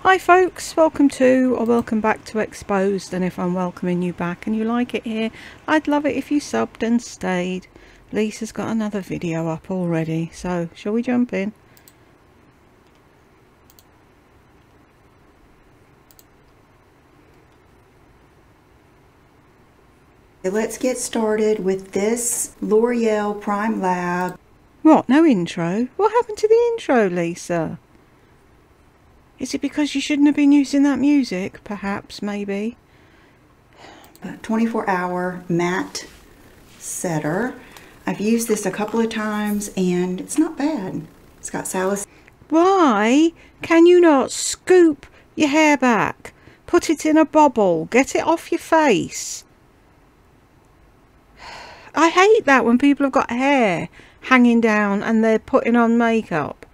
Hi folks, welcome to or welcome back to Exposed, and if I'm welcoming you back and you like it here, I'd love it if you subbed and stayed. Lisa's got another video up already, so shall we jump in? Let's get started with this L'Oreal Prime Lab. What, no intro? What happened to the intro, Lisa? Is it because you shouldn't have been using that music? Perhaps, maybe. 24-hour matte setter. I've used this a couple of times and it's not bad. It's got salicylic. Why can you not scoop your hair back? Put it in a bobble. Get it off your face. I hate that when people have got hair hanging down and they're putting on makeup.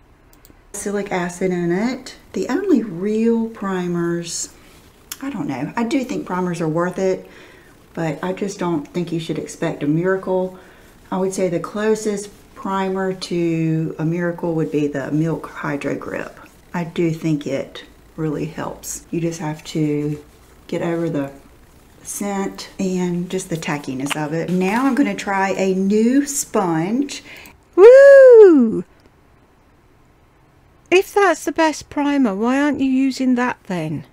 Salicylic acid in it. The only real primers, I don't know. I do think primers are worth it, but I just don't think you should expect a miracle. I would say the closest primer to a miracle would be the Milk Hydro Grip. I do think it really helps. You just have to get over the scent and just the tackiness of it. Now I'm going to try a new sponge. Woo! If that's the best primer, why aren't you using that then?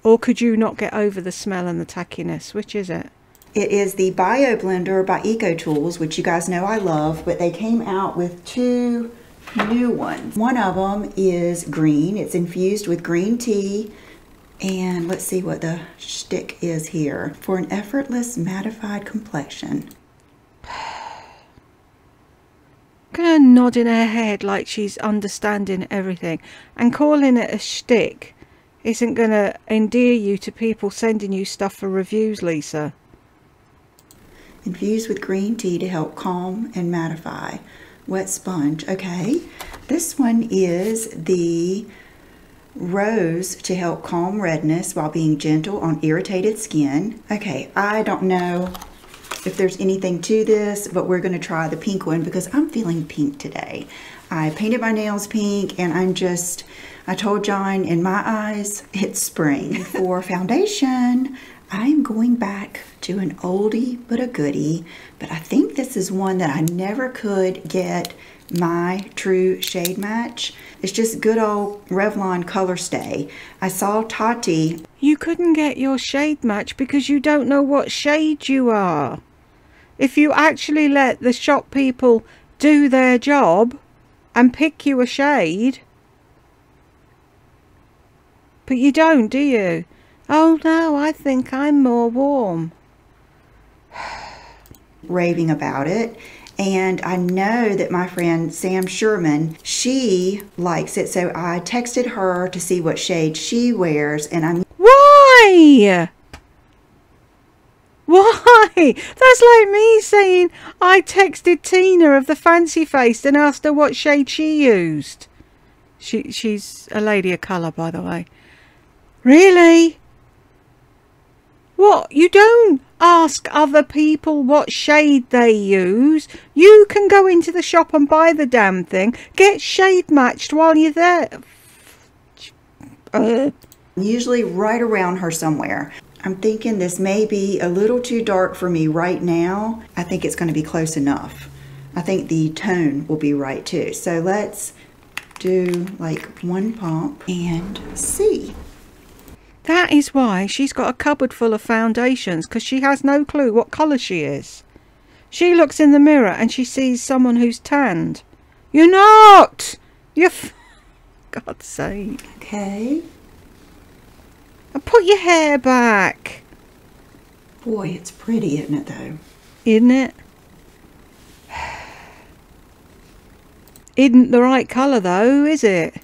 Or could you not get over the smell and the tackiness? Which is it? It is the Bio Blender by EcoTools, which you guys know I love, but they came out with two new ones. One of them is green. It's infused with green tea. And let's see what the shtick is here. For an effortless mattified complexion. Kind of nodding her head like she's understanding everything, and calling it a shtick isn't going to endear you to people sending you stuff for reviews, Lisa. Infused with green tea to help calm and mattify. Wet sponge. Okay, this one is the Rose to help calm redness while being gentle on irritated skin. Okay, I don't know if there's anything to this, but we're going to try the pink one because I'm feeling pink today. I painted my nails pink and I told John, in my eyes, it's spring. For foundation, I'm going back to an oldie but a goodie, but I think this is one that I never could get my true shade match. It's just good old Revlon Color Stay. I saw Tati. You couldn't get your shade match because you don't know what shade you are. If you actually let the shop people do their job and pick you a shade. But you don't, do you? Oh no, I think I'm more warm. Raving about it. And I know that my friend Sam Sherman, she likes it. So I texted her to see what shade she wears. And Why? Why? That's like me saying I texted Tina of the Fancy Faced and asked her what shade she used. She's a lady of colour, by the way. Really? What? You don't ask other people what shade they use. You can go into the shop and buy the damn thing. Get shade matched while you're there. Usually right around her somewhere. I'm thinking this may be a little too dark for me right now. I think it's going to be close enough. I think the tone will be right too. So let's do like one pump and see. That is why she's got a cupboard full of foundations, because she has no clue what colour she is. She looks in the mirror and she sees someone who's tanned. You're not! You're... God's sake. Okay. And put your hair back. Boy, it's pretty, isn't it, though? Isn't it? Isn't the right colour, though, is it?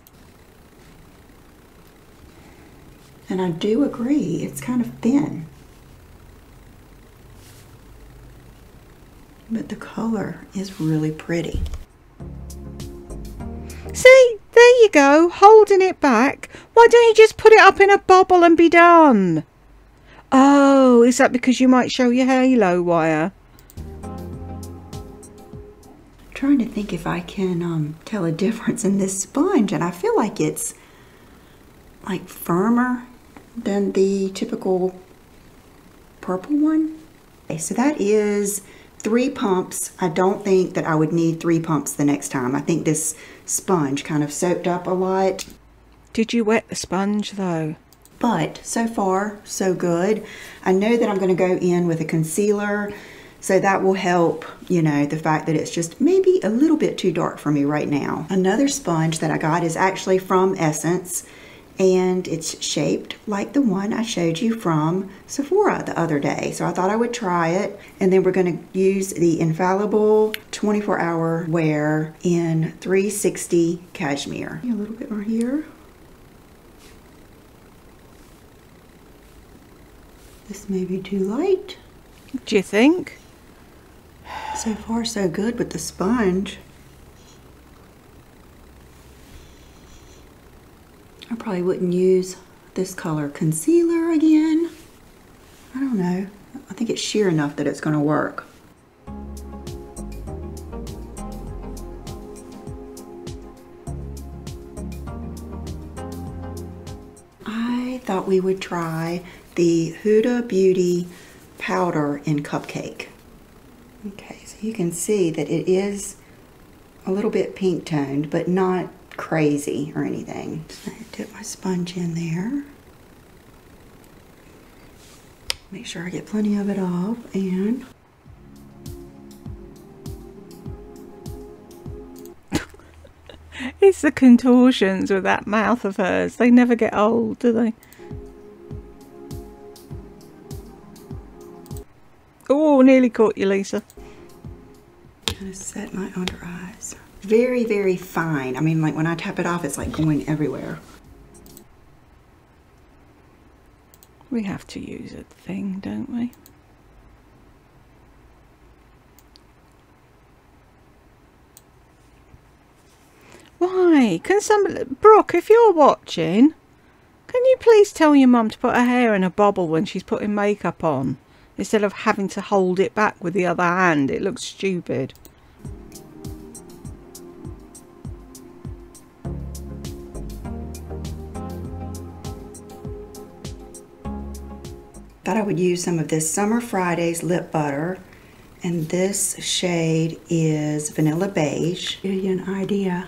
And I do agree, it's kind of thin. But the color is really pretty. See, there you go, holding it back. Why don't you just put it up in a bobble and be done? Oh, is that because you might show your halo wire? trying to think if I can tell a difference in this sponge, and I feel like it's like firmer than the typical purple one. Okay, so that is 3 pumps. I don't think that I would need 3 pumps the next time. I think this sponge kind of soaked up a lot. Did you wet the sponge though? But so far, so good. I know that I'm going to go in with a concealer, so that will help, you know, the fact that it's just maybe a little bit too dark for me right now. Another sponge that I got is actually from Essence, and it's shaped like the one I showed you from Sephora the other day. So I thought I would try it, and then we're going to use the Infallible 24-hour wear in 360 Cashmere. A little bit more here. This may be too light. Do you think? So far so good with the sponge. I probably wouldn't use this color concealer again. I don't know. I think it's sheer enough that it's going to work. I thought we would try the Huda Beauty powder in Cupcake. Okay, so you can see that it is a little bit pink toned, but not crazy or anything. Just going to dip my sponge in there. Make sure I get plenty of it off, and It's the contortions with that mouth of hers. They never get old, do they? Oh, nearly caught you, Lisa. I'm gonna set my under eyes. Very, very fine. I mean, like when I tap it off, it's like going everywhere. We have to use a thing, don't we? Why? Can somebody... Brooke, if you're watching, can you please tell your mum to put her hair in a bobble when she's putting makeup on? Instead of having to hold it back with the other hand. It looks stupid. Thought I would use some of this Summer Fridays lip butter, and this shade is Vanilla Beige. Give you an idea.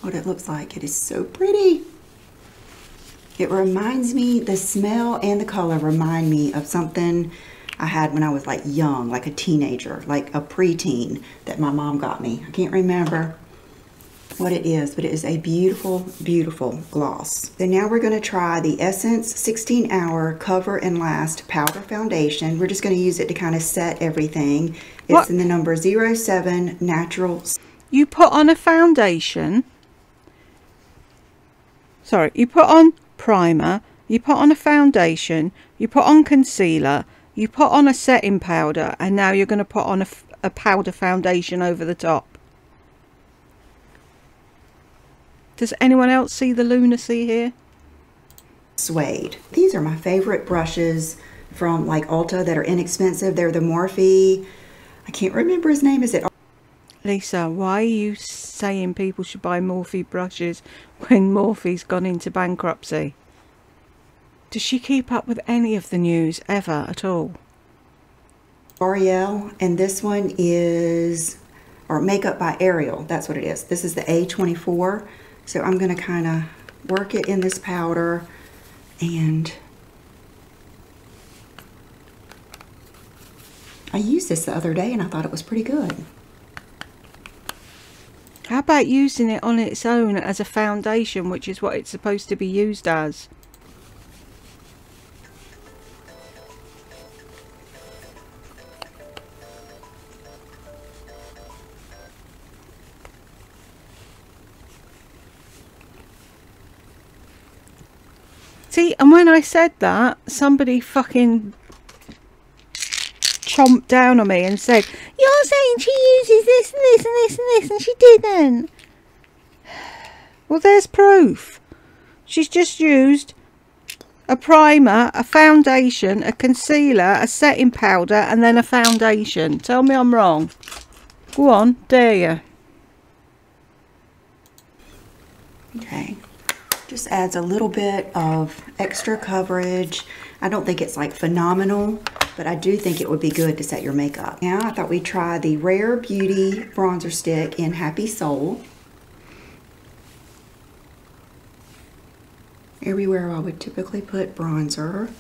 What it looks like. It is so pretty. It reminds me, the smell and the color remind me of something I had when I was like young, like a teenager, like a preteen that my mom got me. I can't remember what it is, but it is a beautiful, beautiful gloss. Then now we're going to try the Essence 16-Hour Cover and Last Powder Foundation. We're just going to use it to kind of set everything. It's in the number 07 Natural. You put on a foundation. Sorry, you put on primer, you put on a foundation, you put on concealer, you put on a setting powder, and now you're going to put on a powder foundation over the top. Does anyone else see the lunacy here? Suede. These are my favorite brushes from like Ulta that are inexpensive. They're the Morphe. I can't remember his name. Is it? Lisa, why are you saying people should buy Morphe brushes when Morphe's gone into bankruptcy? Does she keep up with any of the news ever at all? L'Oreal, and this one is, or Makeup by Ariel, that's what it is. This is the A24. So I'm going to kind of work it in this powder, and I used this the other day and I thought it was pretty good. How about using it on its own as a foundation, which is what it's supposed to be used as? See, and when I said that, somebody fucking chomped down on me and said, "You're saying she uses this and this and this and this, and she didn't." Well, there's proof. She's just used a primer, a foundation, a concealer, a setting powder, and then a foundation. Tell me I'm wrong. Go on, dare you. Okay, just adds a little bit of extra coverage. I don't think it's like phenomenal, but I do think it would be good to set your makeup. Now I thought we'd try the Rare Beauty bronzer stick in Happy Soul. Everywhere I would typically put bronzer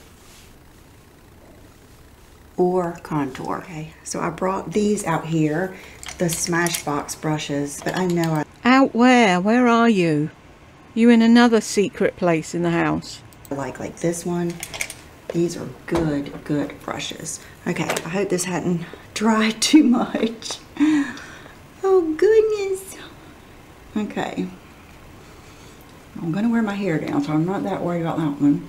or contour. Okay, so I brought these out here, the Smashbox brushes, but I know I Out where? Where are you? You in another secret place in the house? like this one. These are good brushes. Okay, I hope this hadn't dried too much. Oh goodness. Okay. I'm gonna wear my hair down, so I'm not that worried about that one.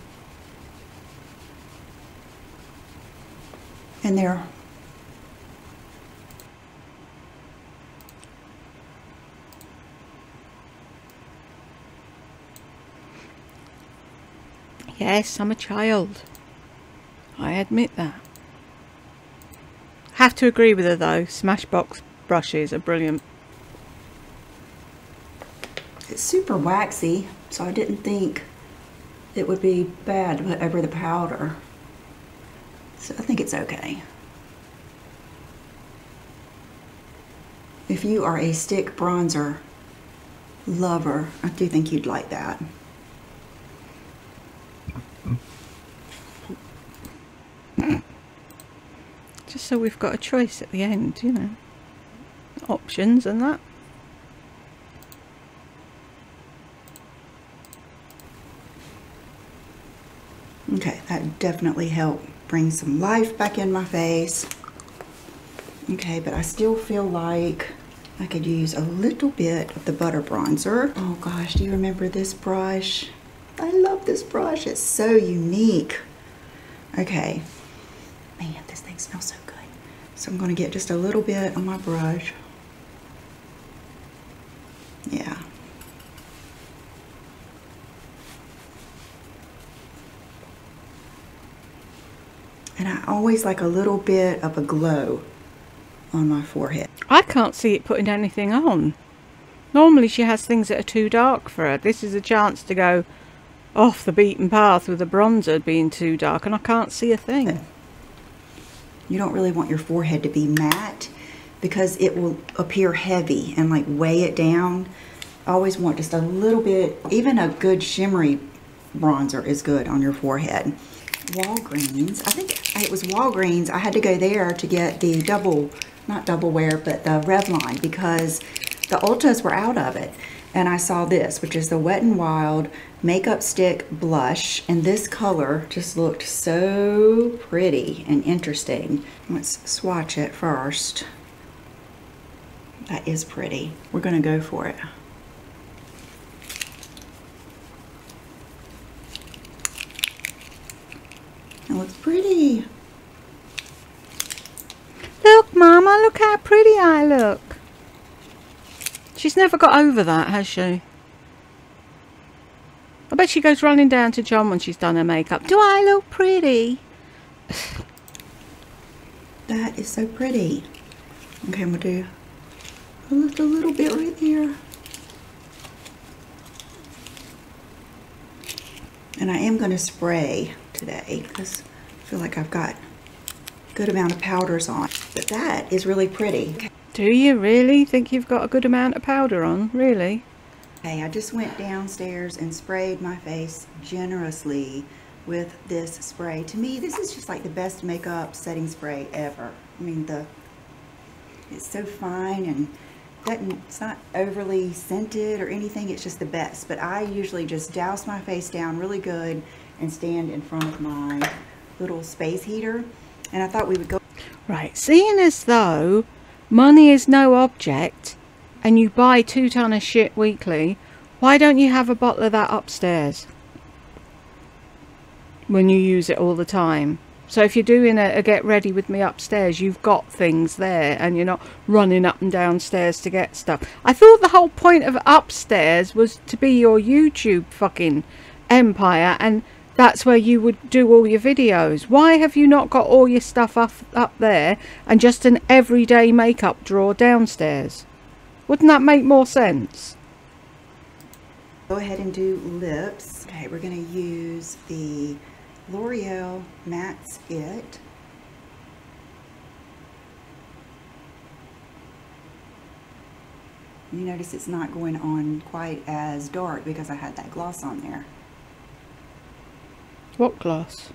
And there. Yes, I'm a child. I admit that. Have to agree with her though. Smashbox brushes are brilliant. It's super waxy, so I didn't think it would be bad to put over the powder. So I think it's okay. If you are a stick bronzer lover, I do think you'd like that. Just so we've got a choice at the end, you know. Options and that. Okay, that definitely helped bring some life back in my face. Okay, but I still feel like I could use a little bit of the butter bronzer. Oh gosh, do you remember this brush? I love this brush, it's so unique. Okay, man, this thing smells so good. So I'm gonna get just a little bit on my brush. Yeah. And I always like a little bit of a glow on my forehead. I can't see it putting anything on. Normally she has things that are too dark for her. This is a chance to go off the beaten path with the bronzer being too dark, and I can't see a thing. You don't really want your forehead to be matte because it will appear heavy and like weigh it down. I always want just a little bit, even a good shimmery bronzer is good on your forehead. Walgreens, I think it was Walgreens. I had to go there to get the not double wear, but the Revlon, because the Ultas were out of it. And I saw this, which is the Wet n Wild Makeup Stick Blush. And this color just looked so pretty and interesting. Let's swatch it first. That is pretty. We're gonna go for it. It looks pretty. Look, Mama, look how pretty I look. She's never got over that, has she? I bet she goes running down to John when she's done her makeup. Do I look pretty? That is so pretty. Okay, I'm gonna do just a little bit right there. And I am gonna spray today because I feel like I've got a good amount of powders on. But that is really pretty. Okay. Do you really think you've got a good amount of powder on? Really? Okay, I just went downstairs and sprayed my face generously with this spray. To me, this is just like the best makeup setting spray ever. I mean, it's so fine and it's not overly scented or anything. It's just the best. But I usually just douse my face down really good and stand in front of my little space heater. And I thought we would go. Right, seeing as though money is no object and you buy 2 ton of shit weekly, why don't you have a bottle of that upstairs when you use it all the time? So if you're doing a get ready with me upstairs, you've got things there and you're not running up and downstairs to get stuff. I thought the whole point of upstairs was to be your YouTube fucking empire, and That's where you would do all your videos. Why have you not got all your stuff up there and just an everyday makeup drawer downstairs? Wouldn't that make more sense? Go ahead and do lips. Okay, we're going to use the L'Oreal Mattes It. You notice it's not going on quite as dark because I had that gloss on there. What gloss?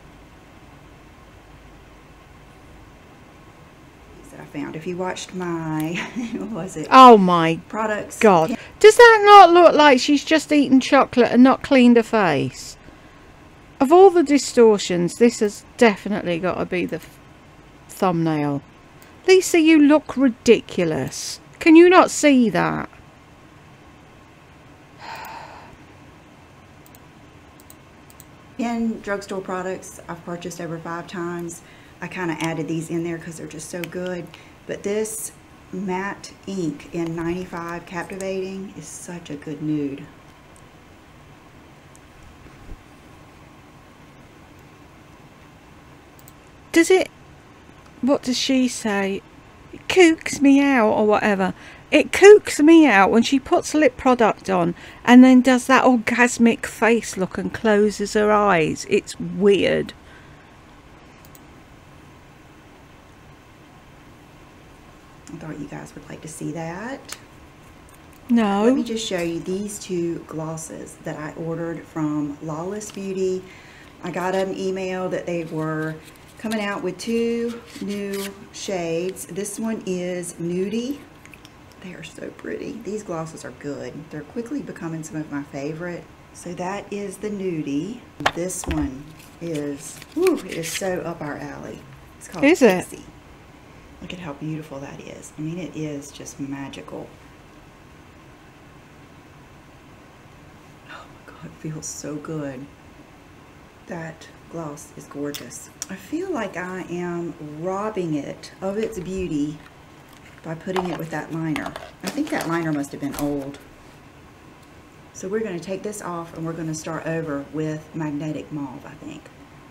That I found. If you watched my, what was it? Oh my products. God. Does that not look like she's just eaten chocolate and not cleaned her face? Of all the distortions, this has definitely got to be the thumbnail. Lisa, you look ridiculous. Can you not see that? In drugstore products, I've purchased over 5 times. I kind of added these in there because they're just so good. But this matte ink in 95 Captivating is such a good nude. Does it... What does she say? It kooks me out or whatever. It kooks me out when she puts lip product on and then does that orgasmic face look and closes her eyes. It's weird. I thought you guys would like to see that. No. Let me just show you these 2 glosses that I ordered from Lawless Beauty. I got an email that they were coming out with 2 new shades. This one is Nudie. They are so pretty. These glosses are good. They're quickly becoming some of my favorite. So that is the Nudie. This one is, whew, it is so up our alley. It's called Pixie. Look at how beautiful that is. I mean, it is just magical. Oh my God, it feels so good. That gloss is gorgeous. I feel like I am robbing it of its beauty by putting it with that liner. I think that liner must have been old. So we're going to take this off and we're going to start over with Magnetic Mauve, I think.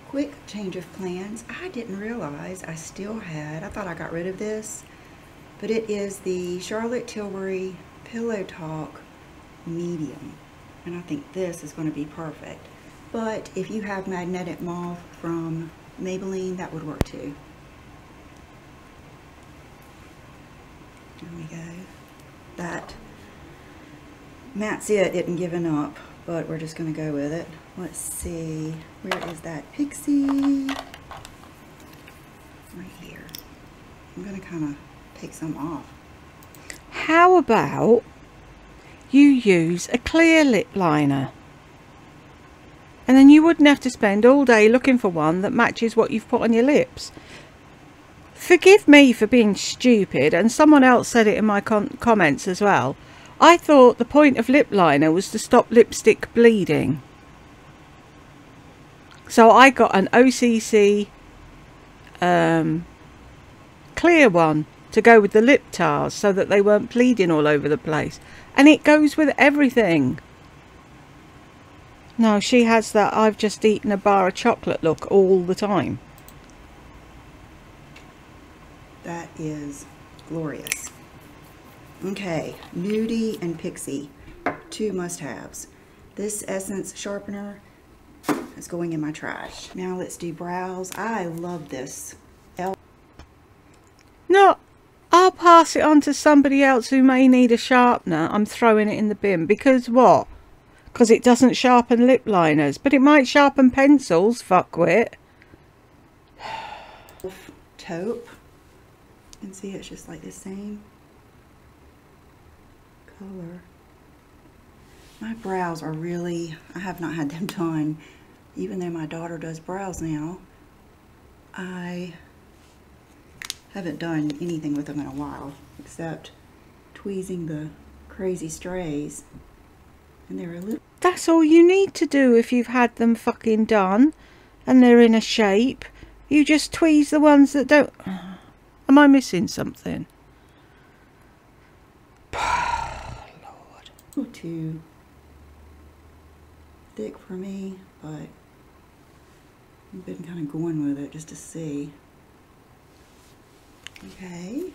Quick change of plans. I didn't realize I still had, I thought I got rid of this, but it is the Charlotte Tilbury Pillow Talk Medium. And I think this is going to be perfect. But if you have Magnetic Mauve from Maybelline, that would work too. There we go. That Mattes It isn't giving up, but we're just going to go with it. Let's see. Where is that Pixie? Right here. I'm going to kind of take some off. How about you use a clear lip liner? And then you wouldn't have to spend all day looking for one that matches what you've put on your lips. Forgive me for being stupid, and someone else said it in my comments as well. I thought the point of lip liner was to stop lipstick bleeding. So I got an OCC clear one to go with the lip tars so that they weren't bleeding all over the place. And it goes with everything. No, she has that I've just eaten a bar of chocolate look all the time. That is glorious. Okay, Nudie and Pixie, 2 must-haves. This Essence Sharpener is going in my trash. Now let's do brows. I love this. No, I'll pass it on to somebody else who may need a sharpener. I'm throwing it in the bin. Because what? Because it doesn't sharpen lip liners. But it might sharpen pencils, fuckwit. Taupe. You can see it's just like the same color. My brows are really, I have not had them done. Even though my daughter does brows now, I haven't done anything with them in a while, except tweezing the crazy strays. And they're a little... That's all you need to do if you've had them fucking done and they're in a shape. You just tweeze the ones that don't... Am I missing something? Lord. Too thick for me, but I've been kind of going with it just to see. Okay.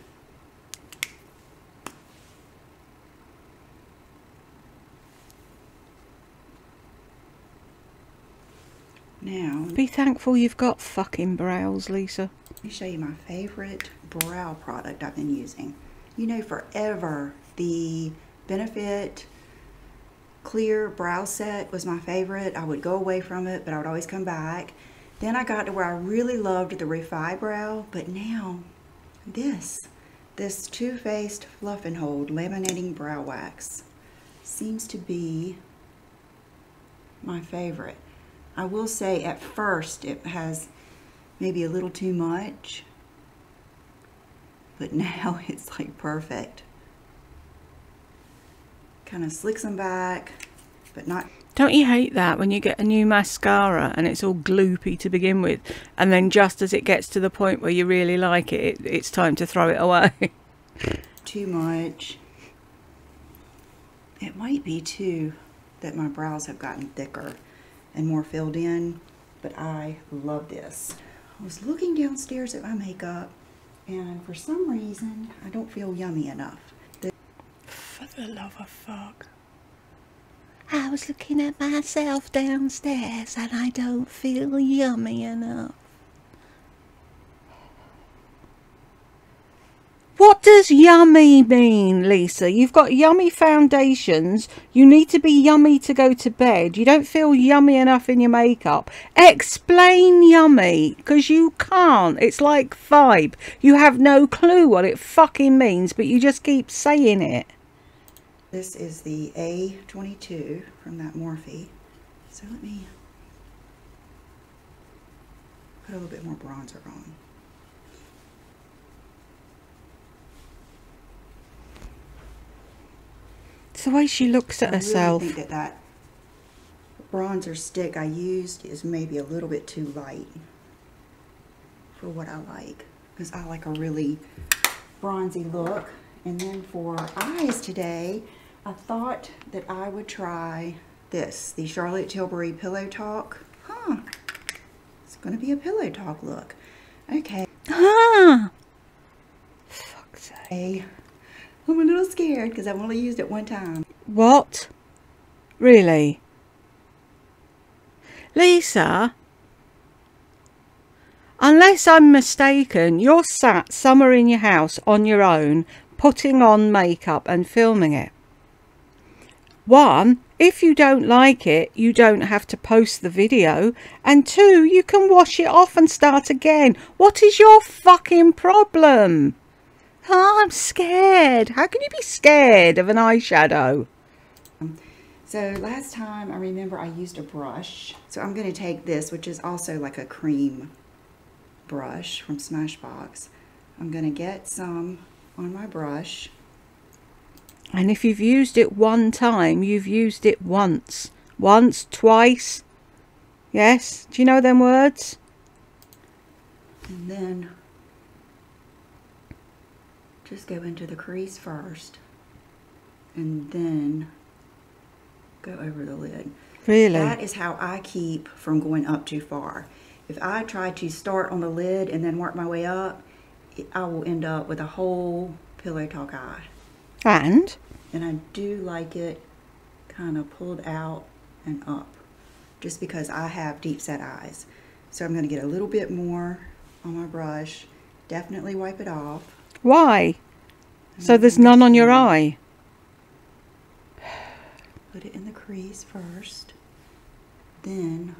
Now, Be thankful you've got fucking brows, Lisa. let me show you my favorite brow product I've been using. You know, forever, the Benefit Clear Brow Set was my favorite. I would go away from it, but I would always come back. Then I got to where I really loved the Refi Brow, but now this Too Faced Fluff and Hold Laminating Brow Wax seems to be my favorite. I will say at first it has maybe a little too much, but now it's like perfect. Kind of slicks them back, but not. Don't you hate that when you get a new mascara and it's all gloopy to begin with, and then just as it gets to the point where you really like it, it's time to throw it away? Too much. It might be too that my brows have gotten thicker and more filled in, but I love this. I was looking downstairs at my makeup, and for some reason I don't feel yummy enough. For the love of fuck. I was looking at myself downstairs and I don't feel yummy enough. What does yummy mean, Lisa? You've got yummy foundations. You need to be yummy to go to bed. You don't feel yummy enough in your makeup. Explain yummy, because you can't. It's like vibe. You have no clue what it fucking means, but you just keep saying it. This is the A22 from that Morphe. So let me put a little bit more bronzer on. It's the way she looks at herself. I really think that bronzer stick I used is maybe a little bit too light for what I like, because I like a really bronzy look. And then for eyes today, I thought that I would try this, the Charlotte Tilbury Pillow Talk. It's going to be a Pillow Talk look. Okay. Fuck's sake. I'm a little scared because I've only used it one time. What? Really? Lisa? Unless I'm mistaken, you're sat somewhere in your house on your own, putting on makeup and filming it. One, if you don't like it, you don't have to post the video. And two, you can wash it off and start again. What is your fucking problem? Oh, I'm scared. How can you be scared of an eyeshadow? So last time I remember I used a brush. So I'm going to take this, which is also like a cream brush from Smashbox. I'm going to get some on my brush. And if you've used it one time, you've used it once. Once, twice. Yes? Do you know them words? And then just go into the crease first. And then go over the lid. Really? That is how I keep from going up too far. If I try to start on the lid and then work my way up, I will end up with a whole Pillow Talk eye. And I do like it kind of pulled out and up, just because I have deep set eyes. So I'm going to get a little bit more on my brush, definitely wipe it off. why? So there's none on your eye? Put it in the crease first, then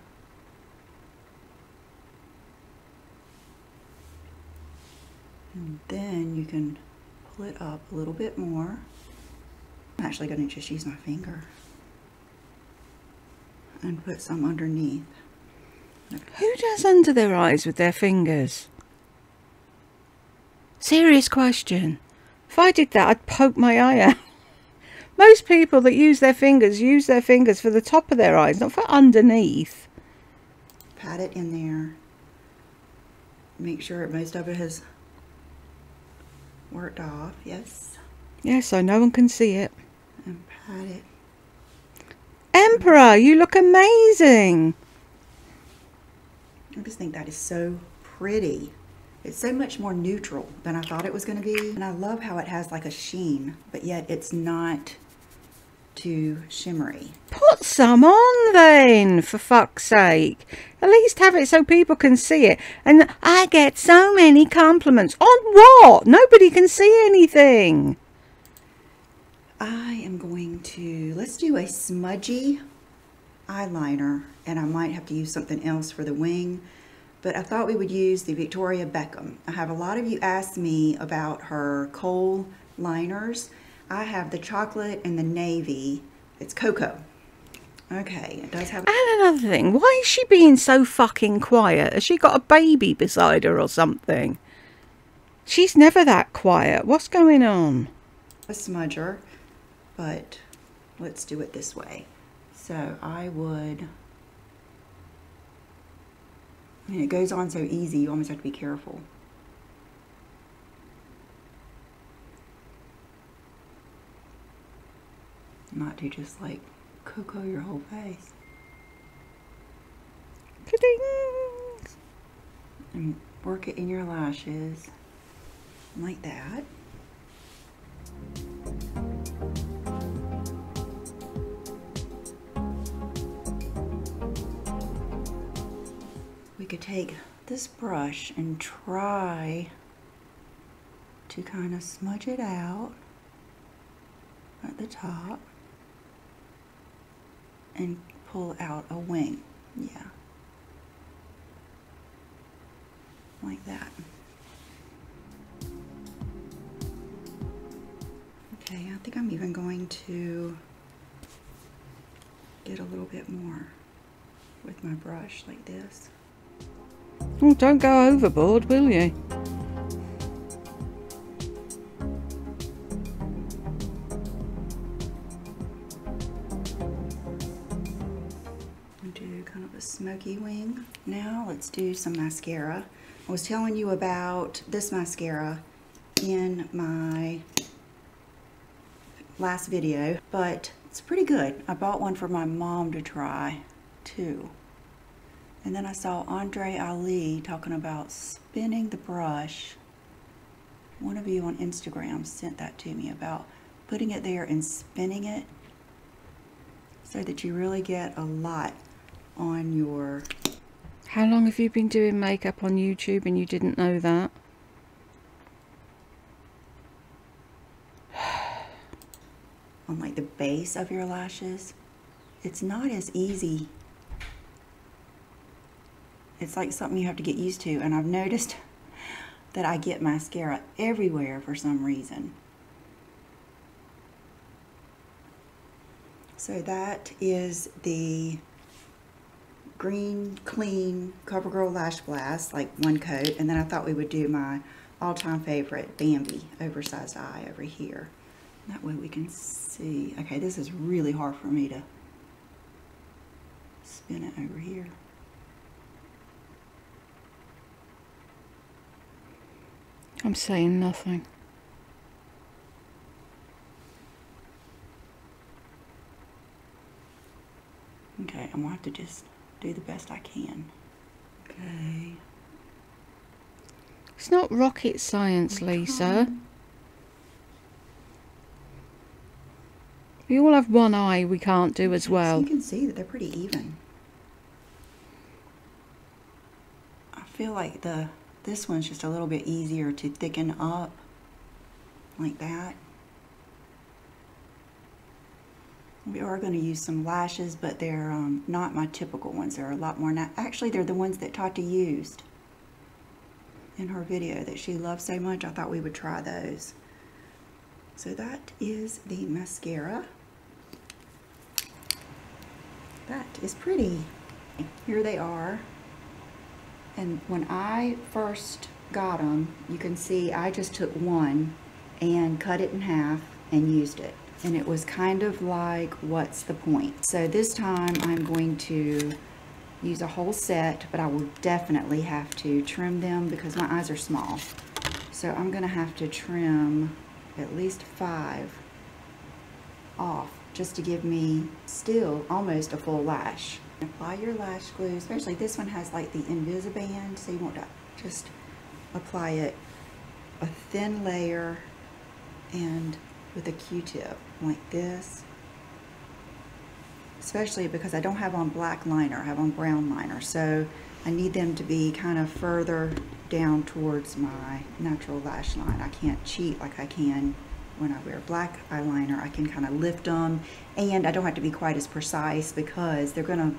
you can pull it up a little bit more. I'm actually going to just use my finger and put some underneath. Who does under their eyes with their fingers? Serious question. If I did that, I'd poke my eye out. Most people that use their fingers for the top of their eyes, not for underneath. Pat it in there. Make sure most of it has worked off. Yes. Yes, so no one can see it. And pat it. Emperor, you look amazing. I just think that is so pretty. It's so much more neutral than I thought it was going to be. And I love how it has like a sheen, but yet it's not too shimmery. Put some on then, for fuck's sake. At least have it so people can see it. And I get so many compliments. On what? Nobody can see anything. I am going to, let's do a smudgy eyeliner, and I might have to use something else for the wing, but I thought we would use the Victoria Beckham. I have a lot of you asked me about her kohl liners. I have the chocolate and the navy. It's cocoa. Okay, it does have... And another thing, why is she being so fucking quiet? Has she got a baby beside her or something? She's never that quiet. What's going on? a smudger, but let's do it this way. So I mean, it goes on so easy, you almost have to be careful. Not to just like cocoa your whole face. Ka-ding! And work it in your lashes like that. We could take this brush and try to kind of smudge it out at the top and pull out a wing. Yeah. Like that. Okay, I think I'm even going to get a little bit more with my brush like this. Oh, don't go overboard, will you? Do kind of a smoky wing. Now let's do some mascara. I was telling you about this mascara in my last video, but it's pretty good. I bought one for my mom to try too. And then I saw Andre Ali talking about spinning the brush. One of you on Instagram sent that to me about putting it there and spinning it so that you really get a lot on your... How long have you been doing makeup on YouTube and you didn't know that? on like the base of your lashes. It's not as easy. It's like something you have to get used to, and I've noticed that I get mascara everywhere for some reason. So that is the Green Clean CoverGirl Lash Blast, like one coat, and then I thought we would do my all-time favorite Bambi oversized eye over here. That way we can see. Okay, this is really hard for me to spin it over here. I'm saying nothing. Okay, I'm gonna have to just do the best I can. Okay. It's not rocket science, Lisa. We all have one eye we can't do as well. So you can see that they're pretty even. I feel like this one's just a little bit easier to thicken up like that. We are going to use some lashes, but they're not my typical ones. They're a lot more actually, they're the ones that Tati used in her video that she loves so much. I thought we would try those. So that is the mascara. That is pretty. Here they are. And when I first got them, you can see I just took one and cut it in half and used it. And it was kind of like, what's the point? So this time I'm going to use a whole set, but I will definitely have to trim them because my eyes are small. So I'm gonna have to trim at least 5 off just to give me still almost a full lash. Apply your lash glue, especially this one has like the Invisiband, so you want to just apply it a thin layer and with a Q-tip like this. Especially because I don't have on black liner, I have on brown liner, so I need them to be kind of further down towards my natural lash line. I can't cheat like I can when I wear black eyeliner. I can kind of lift them, and I don't have to be quite as precise because they're going to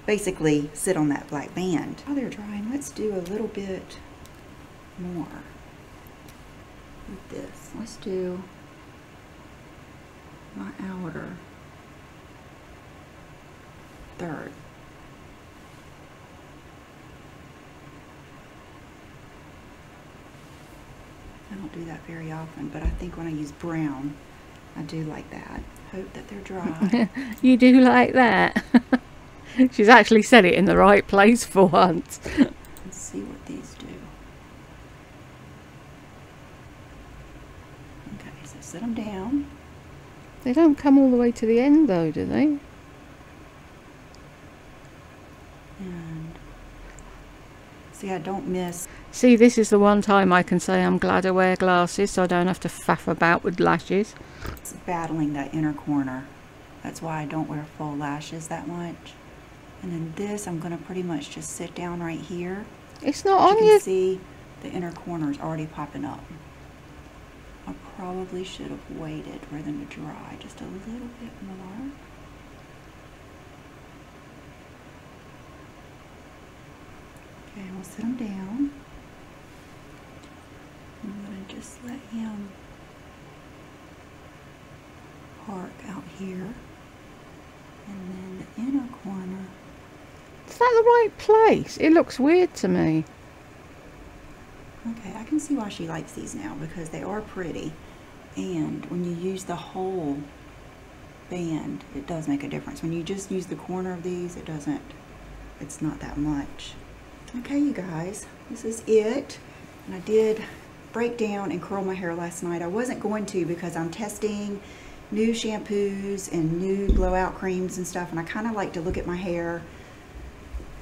basically sit on that black band. While they're drying, let's do a little bit more with this. Let's do my outer third. I don't do that very often, but I think when I use brown, I do like that. Hope that they're dry. You do like that? She's actually said it in the right place for once. Let's see what these do. Okay, so set them down. They don't come all the way to the end though, do they? And see, I don't miss. See, this is the one time I can say I'm glad I wear glasses so I don't have to faff about with lashes. It's battling that inner corner. That's why I don't wear full lashes that much. And then this, I'm going to pretty much just sit down right here. It's not on you you. can see the inner corner is already popping up. I probably should have waited for them to dry just a little bit more. Okay, we'll sit them down. I'm going to just let him park out here. And then the inner corner. Is that the right place? It looks weird to me. Okay, I can see why she likes these now because they are pretty. And when you use the whole band, it does make a difference. When you just use the corner of these, it's not that much. Okay, you guys, this is it. And I did break down and curl my hair last night. I wasn't going to because I'm testing new shampoos and new blowout creams and stuff, and I kind of like to look at my hair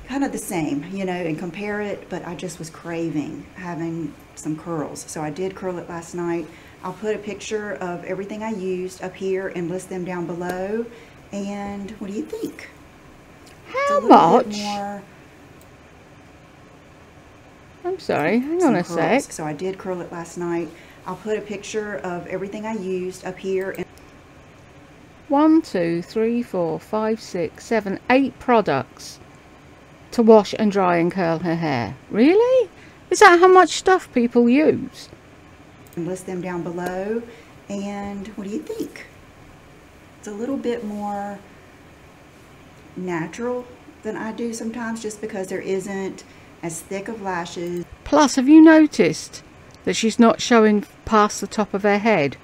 kind of the same, you know, and compare it, but I just was craving having some curls. So I did curl it last night. I'll put a picture of everything I used up here and list them down below. And what do you think? How much? More. I'm sorry, hang on a sec. So I did curl it last night. I'll put a picture of everything I used up here. 1, 2, 3, 4, 5, 6, 7, 8 products to wash and dry and curl her hair. Really? Is that how much stuff people use? And list them down below. And what do you think? It's a little bit more natural than I do sometimes, just because there isn't as thick of lashes. Plus, have you noticed that she's not showing past the top of her head?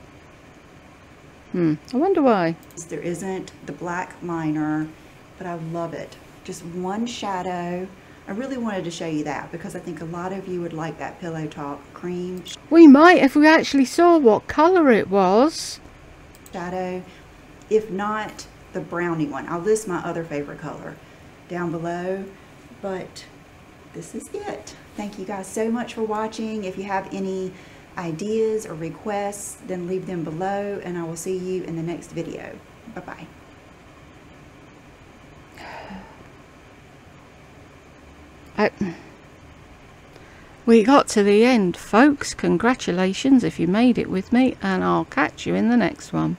I wonder why. There isn't the black liner, but I love it. Just one shadow. I really wanted to show you that because I think a lot of you would like that Pillow Talk cream. We might if we actually saw what colour it was. Shadow, if not the brownie one. I'll list my other favorite color down below, but this is it. Thank you guys so much for watching. If you have any ideas or requests, then leave them below, and I will see you in the next video. Bye-bye. We got to the end, folks. Congratulations if you made it with me, and I'll catch you in the next one.